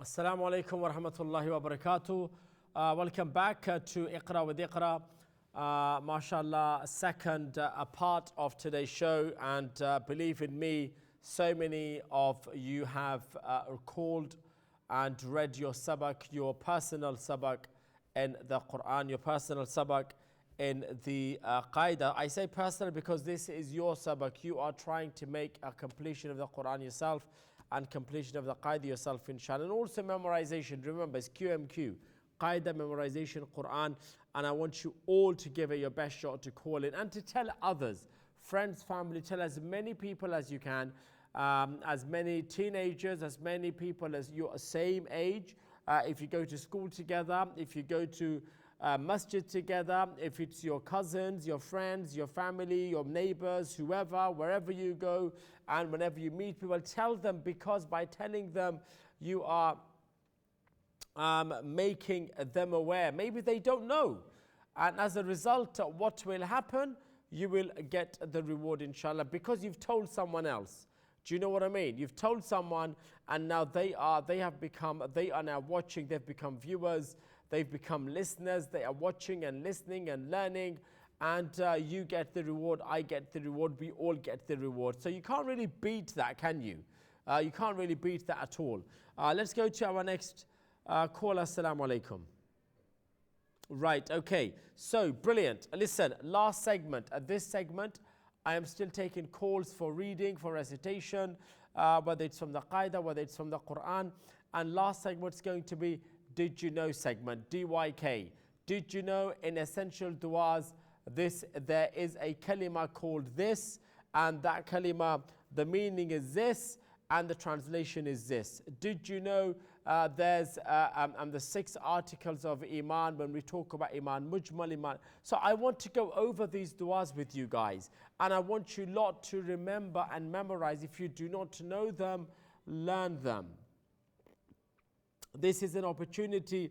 Assalamu alaikum wa rahmatullahi wa barakatuh. Welcome back to Iqra with Iqra. MashaAllah, second part of today's show, and believe in me, so many of you have called and read your sabak, your personal sabak in the Quran, your personal sabak in the Qaida. I say personal because this is your sabak. You are trying to make a completion of the Quran yourself and completion of the Qaida yourself, inshallah. And also memorization. Remember, it's QMQ. Qaida, memorization, Quran. And I want you all to give it your best shot to call in and to tell others, friends, family, tell as many people as you can, as many teenagers, as many people as your same age. If you go to school together, if you go to masjid together, if it's your cousins, your friends, your family, your neighbors, whoever, wherever you go, and whenever you meet people, tell them, because by telling them you are making them aware. Maybe they don't know, and as a result, what will happen? You will get the reward, inshallah, because you've told someone else. Do you know what I mean? You've told someone, and now they are now watching. They've become viewers. They've become listeners. They are watching and listening and learning, and you get the reward. I get the reward. We all get the reward. So you can't really beat that, can you? You can't really beat that at all. Let's go to our next caller. Assalamu alaikum. Right. Okay. So brilliant. Listen. Last segment. This segment, I am still taking calls for reading, for recitation, whether it's from the Qaida, whether it's from the Quran. And last segment is going to be Did You Know segment, DYK. Did you know in essential du'as, there is a kalima called this, and that kalima, the meaning is this, and the translation is this. Did you know there's the 6 articles of Iman when we talk about Iman, Mujmal Iman. So I want to go over these du'as with you guys, and I want you lot to remember and memorize. If you do not know them, learn them. This is an opportunity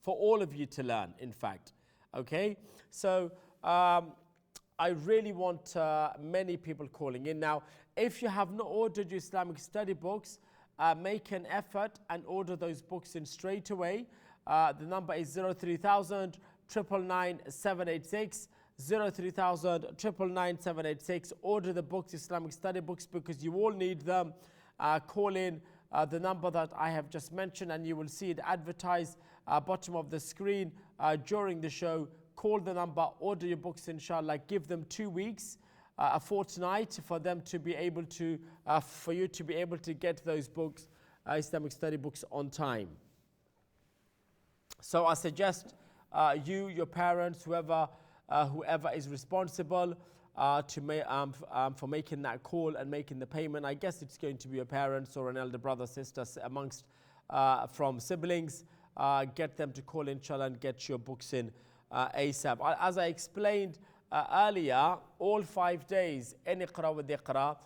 for all of you to learn, in fact. Okay? So I really want many people calling in. Now, if you have not ordered your Islamic study books, make an effort and order those books in straight away. The number is 03000 999 786. 03000 999 786. Order the books, Islamic study books, because you all need them. Call in the number that I have just mentioned, and you will see it advertised bottom of the screen during the show. Call the number, order your books, inshallah. Give them 2 weeks, a fortnight, for them to be able to, for you to be able to get those books, Islamic study books, on time. So I suggest you, your parents, whoever is responsible for making that call and making the payment. I guess it's going to be your parents or an elder brother, sister, amongst from siblings. Get them to call, inshallah, and get your books in ASAP. As I explained earlier, all 5 days in Iqra with Iqra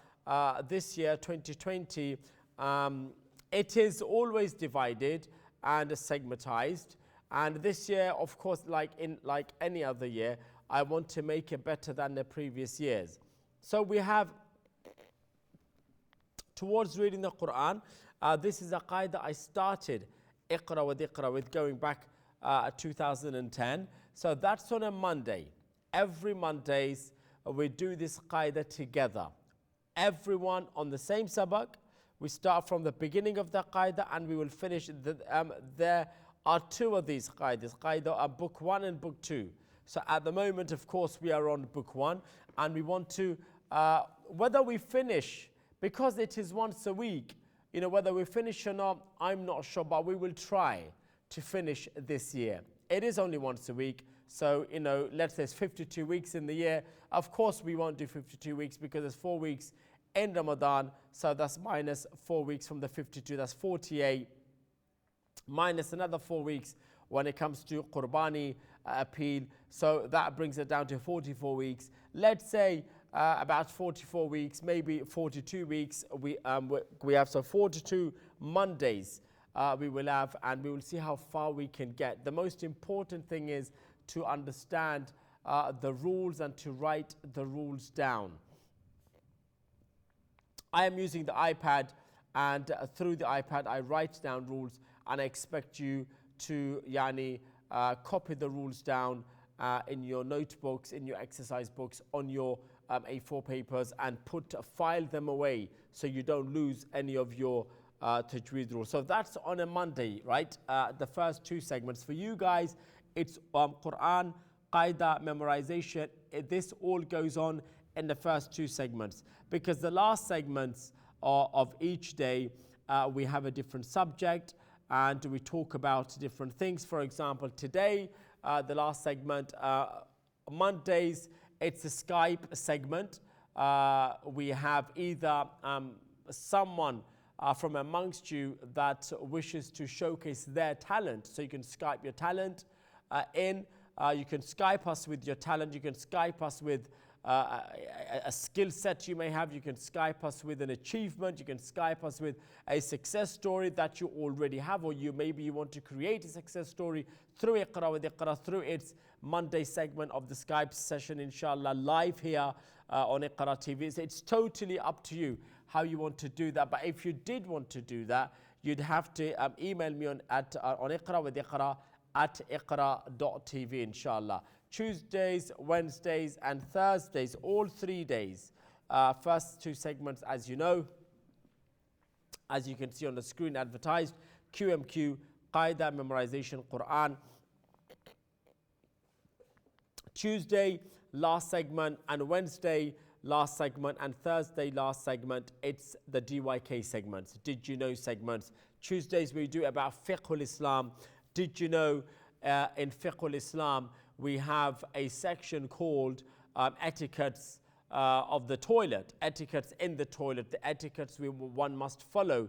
this year, 2020, it is always divided and segmentized. And this year, of course, like any other year, I want to make it better than the previous years. So we have, towards reading the Quran, this is a qaida I started Iqra with going back 2010. So that's on a Monday. Every Mondays we do this qaida together. Everyone on the same sabak. We start from the beginning of the qaida and we will finish. There are 2 of these qaidas. Qaida book 1 and book 2. So at the moment, of course, we are on book 1, and we want to, whether we finish, because it is once a week, whether we finish or not, I'm not sure, but we will try to finish this year. It is only once a week, so, let's say it's 52 weeks in the year. Of course, we won't do 52 weeks because there's 4 weeks in Ramadan, so that's minus 4 weeks from the 52, that's 48, minus another 4 weeks when it comes to Qurbani appeal. So that brings it down to 44 weeks. Let's say about 44 weeks, maybe 42 weeks we have. So 42 Mondays we will have, and we will see how far we can get. The most important thing is to understand the rules and to write the rules down. I am using the iPad and through the iPad I write down rules, and I expect you to copy the rules down in your notebooks, in your exercise books, on your A4 papers, and file them away so you don't lose any of your tajweed rules. So that's on a Monday, right? The first two segments. For you guys, it's Quran, Qaida, memorization. This all goes on in the first two segments, because the last segments of each day, we have a different subject and we talk about different things. For example, today, the last segment, Mondays, it's a Skype segment. We have either someone from amongst you that wishes to showcase their talent. So you can Skype your talent in. You can Skype us with your talent. You can Skype us with a skill set you may have. You can Skype us with an achievement. You can Skype us with a success story that you already have, or maybe you want to create a success story through Iqra with Iqra, through its Monday segment of the Skype session, inshallah, live here on Iqra TV. So it's totally up to you how you want to do that. But if you did want to do that, you'd have to email me on Iqra with Iqra at iqratv, inshallah. Tuesdays, Wednesdays and Thursdays, all 3 days. First two segments, as you know, as you can see on the screen advertised, QMQ, Qaida, memorization, Quran. Tuesday, last segment, and Wednesday, last segment, and Thursday, last segment, it's the DYK segments, Did You Know segments. Tuesdays, we do about Fiqh Islam. Did you know in Fiqh Islam, we have a section called etiquettes of the toilet, etiquettes in the toilet, the etiquettes one must follow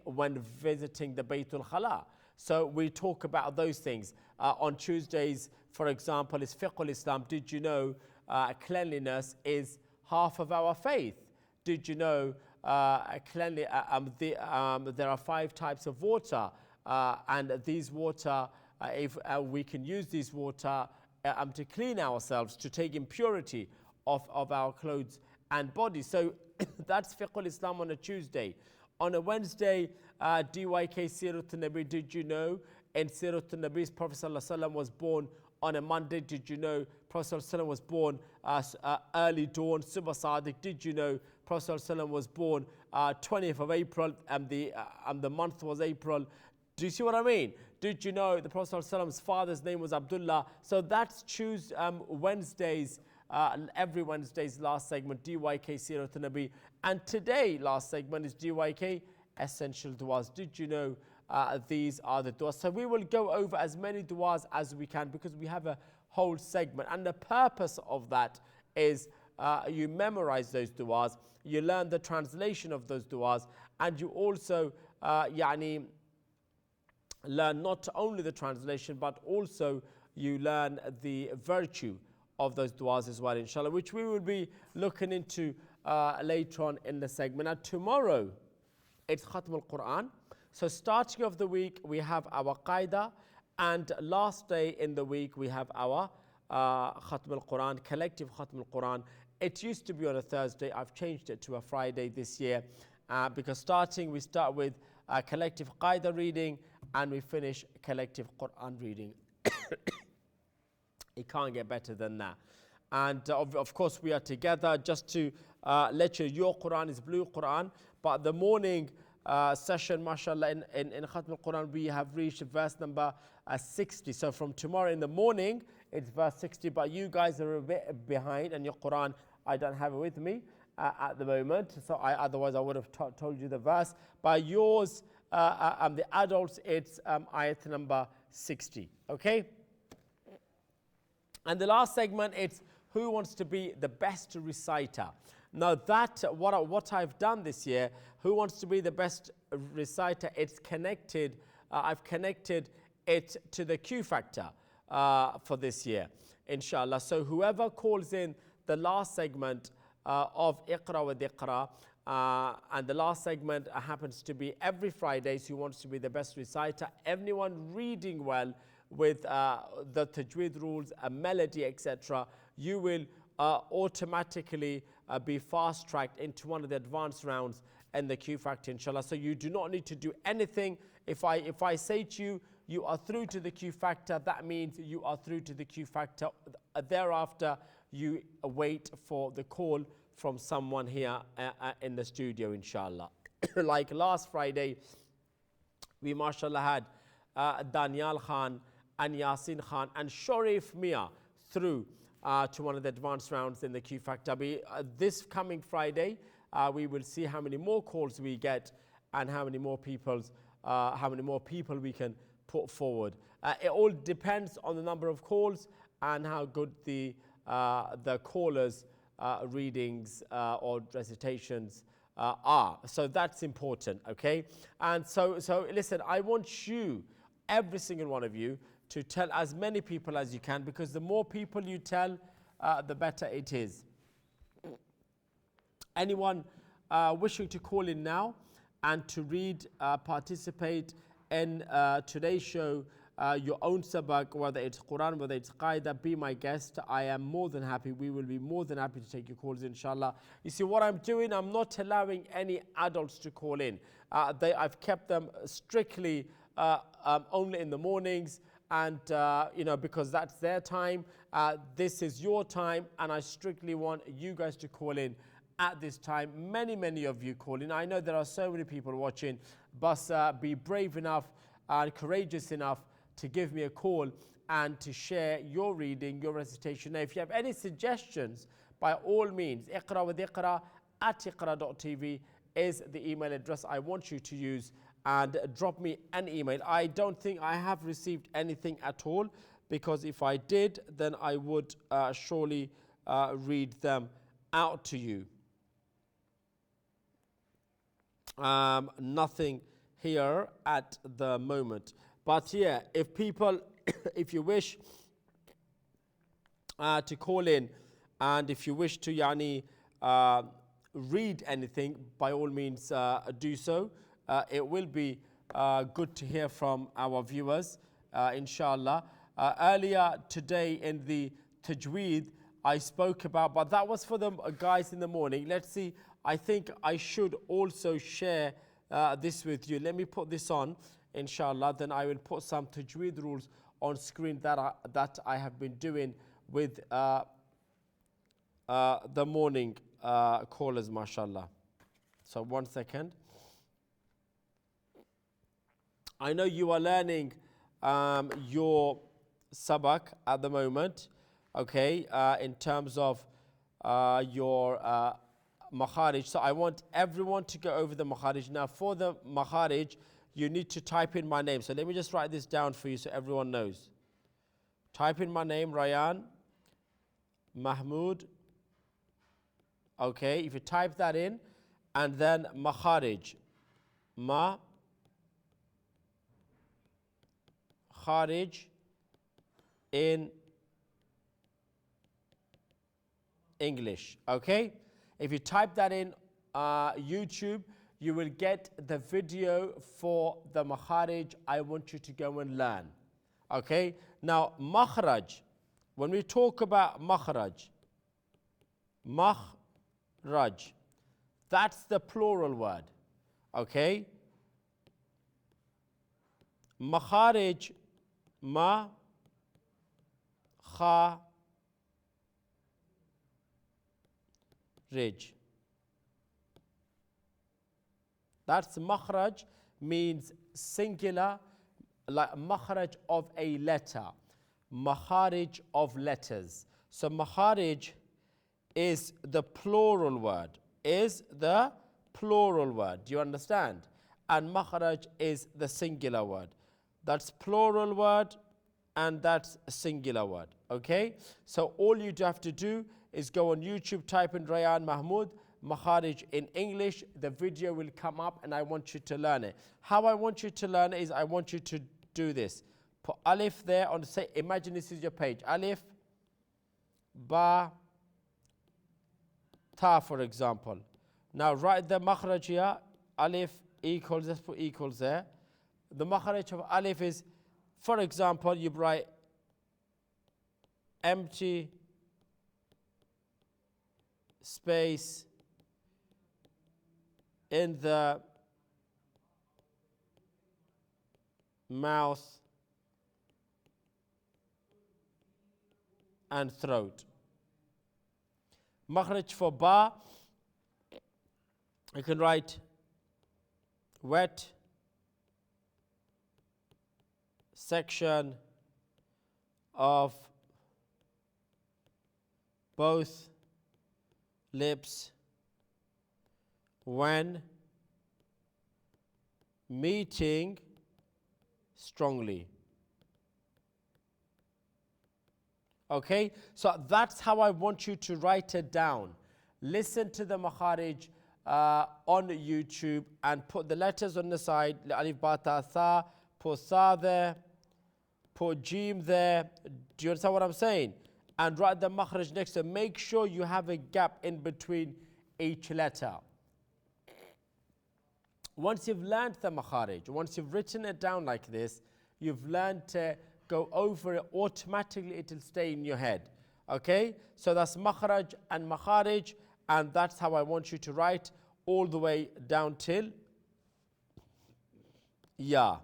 when visiting the Baytul Khala. So we talk about those things. On Tuesdays, for example, is Fiqh Islam. Did you know cleanliness is half of our faith? Did you know there are 5 types of water, and these water, if we can use this water to clean ourselves, to take impurity of our clothes and body. So that's Fiqh Islam on a Tuesday. On a Wednesday, DYK Sirat al-Nabi. Did you know in Sirat al-Nabi, Prophet ﷺ was born on a Monday? Did you know Prophet ﷺ was born early dawn, Subh Sadiq? Did you know Prophet ﷺ was born 20th of April and the month was April? Do you see what I mean? Did you know the Prophet ﷺ's father's name was Abdullah? So that's Wednesdays, every Wednesday's last segment, DYK Sirat al-Nabi. And today, last segment is DYK Essential Du'as. Did you know these are the du'as? So we will go over as many du'as as we can, because we have a whole segment. And the purpose of that is you memorize those du'as, you learn the translation of those du'as, and you also learn not only the translation, but also you learn the virtue of those du'as as well, inshallah, which we will be looking into later on in the segment. Now tomorrow, it's Khatm al-Quran. So starting of the week, we have our Qaida, and last day in the week, we have our Khatm al-Quran, collective Khatm al-Quran. It used to be on a Thursday. I've changed it to a Friday this year, because we start with collective Qaida reading, and we finish collective Quran reading. It can't get better than that. And of course, we are together just to let you, your Quran is Blue Quran, but the morning session, mashallah, in Khatm al-Quran, we have reached verse number 60. So from tomorrow in the morning, it's verse 60, but you guys are a bit behind, and your Quran, I don't have it with me at the moment, so otherwise I would have told you the verse. By yours, the adults, it's ayat number 60, okay? And the last segment, it's who wants to be the best reciter. Now that, what I've done this year, who wants to be the best reciter, it's connected, I've connected it to the Q factor for this year, inshallah. So whoever calls in the last segment of Iqra with Iqra, and the last segment happens to be every Friday, so who wants to be the best reciter, anyone reading well with the tajweed rules, a melody, etc., you will automatically be fast-tracked into one of the advanced rounds in the Q factor, inshallah. So you do not need to do anything. If I say to you, you are through to the Q factor, that means you are through to the Q factor. Thereafter, you wait for the call from someone here in the studio, inshallah. Like last Friday, we mashallah had Daniel Khan and Yasin Khan and Sharif Mia through to one of the advanced rounds in the Q Factor. This coming Friday, we will see how many more calls we get and how many more people we can put forward. It all depends on the number of calls and how good the callers' readings or recitations are. So that's important, okay? And so listen, I want you, every single one of you, to tell as many people as you can, because the more people you tell, the better it is. Anyone wishing to call in now and to read, participate in today's show, your own sabak, whether it's Quran, whether it's Qaida, be my guest. I am more than happy. We will be more than happy to take your calls, inshallah. You see, what I'm doing, I'm not allowing any adults to call in. I've kept them strictly only in the mornings, and because that's their time. This is your time, and I strictly want you guys to call in at this time. Many of you call in. I know there are so many people watching, but be brave enough and courageous enough to give me a call and to share your reading, your recitation. Now, if you have any suggestions, by all means, iqratv.iqrauk is the email address I want you to use, and drop me an email. I don't think I have received anything at all, because if I did, then I would surely read them out to you. Nothing here at the moment. But yeah, if people, if you wish to call in, and if you wish to read anything, by all means do so. It will be good to hear from our viewers, inshallah. Earlier today in the tajweed, I spoke about, but that was for the guys in the morning. Let's see, I think I should also share this with you. Let me put this on, inshallah. Then I will put some tajweed rules on screen that I have been doing with the morning callers, mashallah. So 1 second. I know you are learning your sabak at the moment, okay, in terms of your makharij. So I want everyone to go over the makharij. Now, for the makharij, you need to type in my name. So let me just write this down for you so everyone knows. Type in my name, Rayan Mahmud. Okay, if you type that in, and then makharij, makharij in English. Okay, if you type that in YouTube, you will get the video for the makharij I want you to go and learn. Okay, now makhraj, when we talk about makhraj, that's the plural word. Okay, makharij, ma, kha, rij. That's makhraj, means singular, like makhraj of a letter, makharij of letters. So makharij is the plural word, Do you understand? And makhraj is the singular word. That's plural word and that's a singular word. Okay, so all you have to do is go on YouTube, type in Rayan Mahmud, makharij in English. The video will come up and I want you to learn it. How I want you to learn it is I want you to do this. Put alif there on, say, imagine this is your page. Alif, ba, ta, for example. Now write the makhraj here. Alif equals, let's put equals there. The makhraj of alif is, for example, you write empty space in the mouth and throat. Makhraj for ba, you can write wet section of both lips when meeting strongly. Okay, so that's how I want you to write it down. Listen to the makharij on YouTube and put the letters on the side. Alif, ba, ta, tha. Put sa there. Put jim there. Do you understand what I'm saying? And write the makhraj next to it. Make sure you have a gap in between each letter. Once you've learned the makharij, once you've written it down like this, you've learned to go over it, automatically it will stay in your head. Okay? So that's makhraj and makharij, and that's how I want you to write all the way down till ya.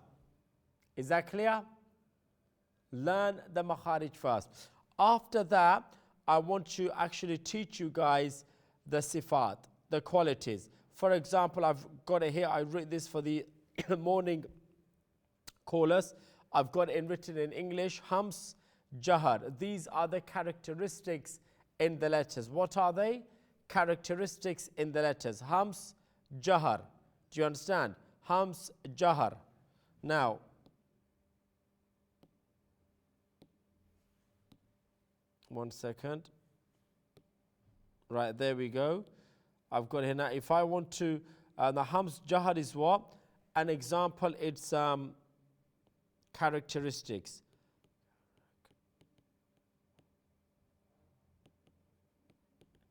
Is that clear? Learn the makharij first. After that, I want to actually teach you guys the sifat, the qualities. For example, I've got it here. I read this for the morning callers. I've got it written in English. Hams, jahar. These are the characteristics in the letters. What are they? Characteristics in the letters. Hams, jahar. Do you understand? Hams, jahar. Now, one second. Right, there we go. I've got here now. If I want to, the hams jahar is what? An example, it's characteristics.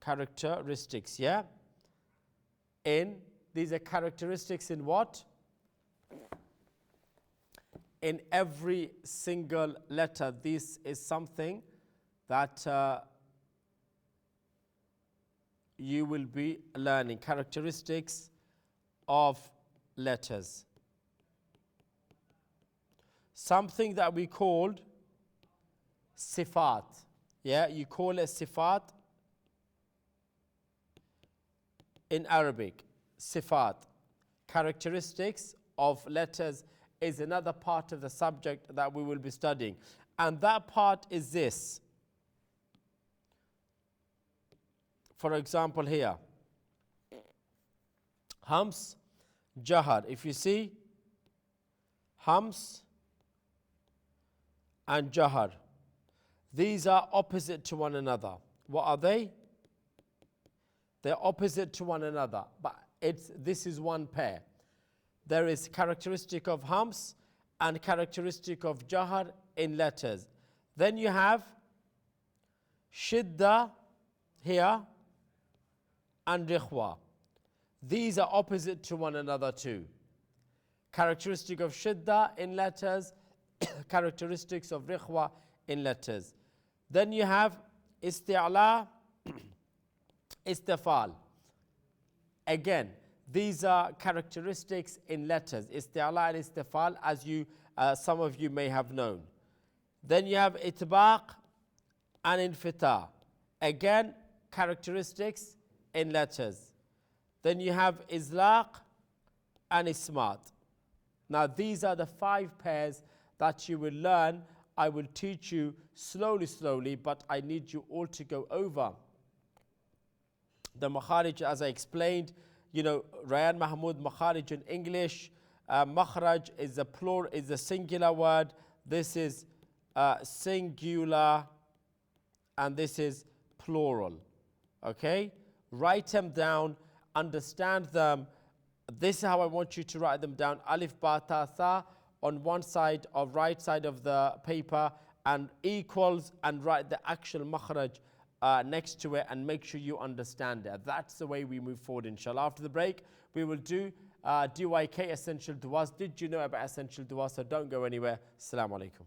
Characteristics, yeah? These are characteristics in what? In every single letter. This is something that you will be learning. Characteristics of letters. Something that we called sifat. Yeah, you call it sifat in Arabic. Sifat. Characteristics of letters is another part of the subject that we will be studying. And that part is this. For example, here. Hams, jahar. If you see, hams and jahar. These are opposite to one another. What are they? They're opposite to one another, but this is one pair. There is characteristic of hams and characteristic of jahar in letters. Then you have shidda here and rikhwa. These are opposite to one another too. Characteristic of shidda in letters, characteristics of rikhwa in letters. Then you have isti'la, istifal. Again, these are characteristics in letters. Isti'la and istifal, as some of you may have known. Then you have itbaq and infita. Again, characteristics in letters. Then you have izlaq and ismat. Now these are the 5 pairs that you will learn. I will teach you slowly, but I need you all to go over the makharij as I explained. You know, Rayan Mahmud makharij in English. Makhraj is a plural, is a singular word. This is singular, and this is plural. Okay? Write them down, understand them. This is how I want you to write them down. Alif, ba, ta, tha on one side of right side of the paper, and equals, and write the actual makhraj next to it, and make sure you understand it. That's the way we move forward, inshallah. After the break, we will do DYK essential du'as. Did you know about essential du'as? So don't go anywhere. Assalamu alaikum.